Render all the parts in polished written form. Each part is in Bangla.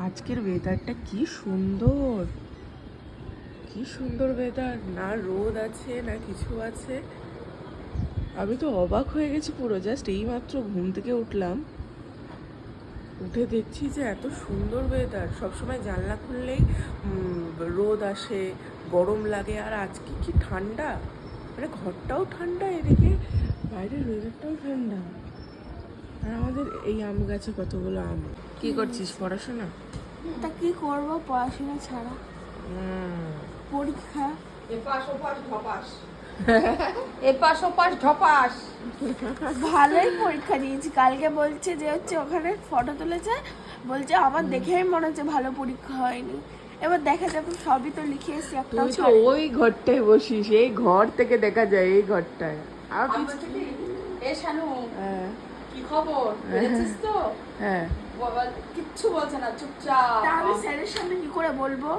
আজকের ওয়েদারটা কি সুন্দর, কি সুন্দর ওয়েদার। না রোদ আছে না কিছু আছে। আমি তো অবাক হয়ে গেছি পুরো। জাস্ট এইমাত্র ঘুম থেকে উঠলাম, উঠে দেখছি যে এত সুন্দর ওয়েদার। সবসময় জানলা খুললেই রোদ আসে, গরম লাগে, আর আজকে কি ঠান্ডা, মানে ঘরটাও ঠান্ডা, এদিকে বাইরের ওয়েদারটাও ঠান্ডা। আর আমাদের এই আম গাছে কতগুলো আম। কি করছিস, পড়াশোনা? তা কি করবো পড়াশোনা ছাড়া? পরীক্ষা। এপাশ ওপাশ ঢপাস এপাশ ওপাশ ঢপাস। ভালোই পরীক্ষা দিয়েছি। কালকে বলছে যে হচ্ছে ওখানে ফটো তুলেছে, বলছে আমার দেখেই মনে হচ্ছে ভালো পরীক্ষা হয়নি। এবার দেখা যাবে, সবই তো লিখে এসেছি, একটাও তুই তো ওই ঘরটায় বসিস, এই ঘর থেকে দেখা যায় এই ঘরটায়। আর কিছু এ শানু, হ্যাঁ কি খবর? পেরেছিস তো? হ্যাঁ বাবা কিচ্ছু বলছে না, চুপচাপ। তা আমি স্যারের সামনে কি করে বলবো?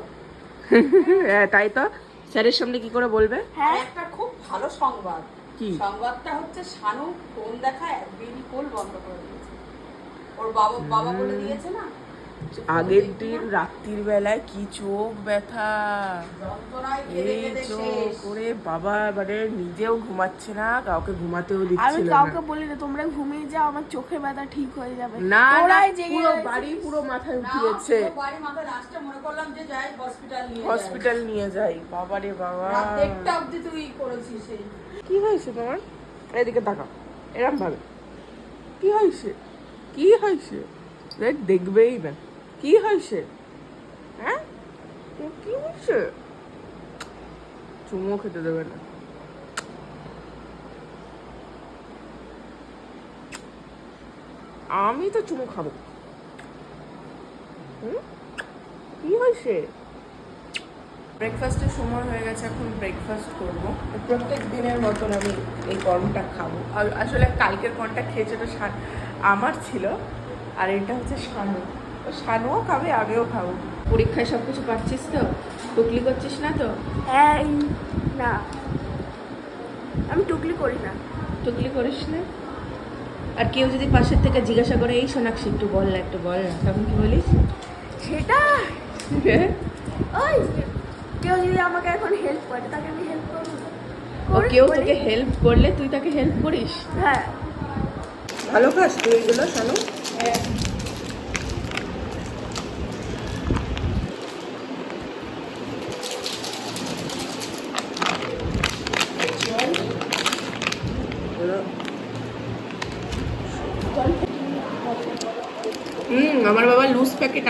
হ্যাঁ তাই তো, স্যারের সামনে কি করে বলবে? আর হ্যাঁ, একটা খুব ভালো সংবাদ। কি সংবাদটা হচ্ছে শানু ফোন দেখা বিলকুল বন্ধ করে দিয়েছে। ওর বাবা বাবা বলে দিয়েছে না, আগের দিন রাত্রির বেলায় কি চোখ ব্যথা, যন্ত্রণায় কেঁদে এই কেঁদে চোখ শেষ। করে বাবা, মানে নিজেও ঘুমাচ্ছে না, কাউকে ঘুমাতেও আমি দিচ্ছিল কাউকে না। বলি না, তোমরা ঘুমিয়ে যাও, আমার চোখের ব্যথা ঠিক হয়ে যাবে। না না, তোরাই জেগে পুরো রয়েছিস। বাড়ি পুরো মাথায় না, উঠিয়েছে। পুরো বাড়ি মাথায় রাস্তা, মনে করলাম যে যাই হসপিটাল নিয়ে যাই। হসপিটাল নিয়ে যাই, বাবা রে বাবা। রাত 1টা অবধি তুই করেছিস এই। কি হয়েছে তোমার? এদিকে তাকাও, এরম ভাবে। কি হয়েছে, কি হয়েছে? দেখ, দেখবেই না। কি হয়েছে? হ্যাঁ, তোর কি হয়েছে? চুমো খেতে দেবে না। আমি তো চুমো খাবো। কি হয়েছে? ব্রেকফাস্টের সময় হয়ে গেছে, এখন ব্রেকফাস্ট করব। প্রত্যেক দিনের মতন আমি এই কর্নটা খাবো। আর আসলে কালকের কর্নটা খেয়েছে তো আমার ছিল, আর এটা হচ্ছে শানু। শানুও খাবে, আমিও খাবো। পরীক্ষায় সব কিছু পাচ্ছিস তো? টুকলি করছিস না তো? হ্যাঁ, না আমি টুকলি করি না। টুকলি করিস না? আর কেউ যদি পাশের থেকে জিজ্ঞাসা করে, এই সোনাক্ষী একটু বল না, একটু বল না, তখন কি বলিস? সেটা ওই কেউ যদি আমাকে এখন হেল্প করে, তাকে আমি হেল্প করবো। ও কেউ তোকে হেল্প করলে তুই তাকে হেল্প করিস? হ্যাঁ। ভালো খাস তুই এগুলো, শানু? হ্যাঁ।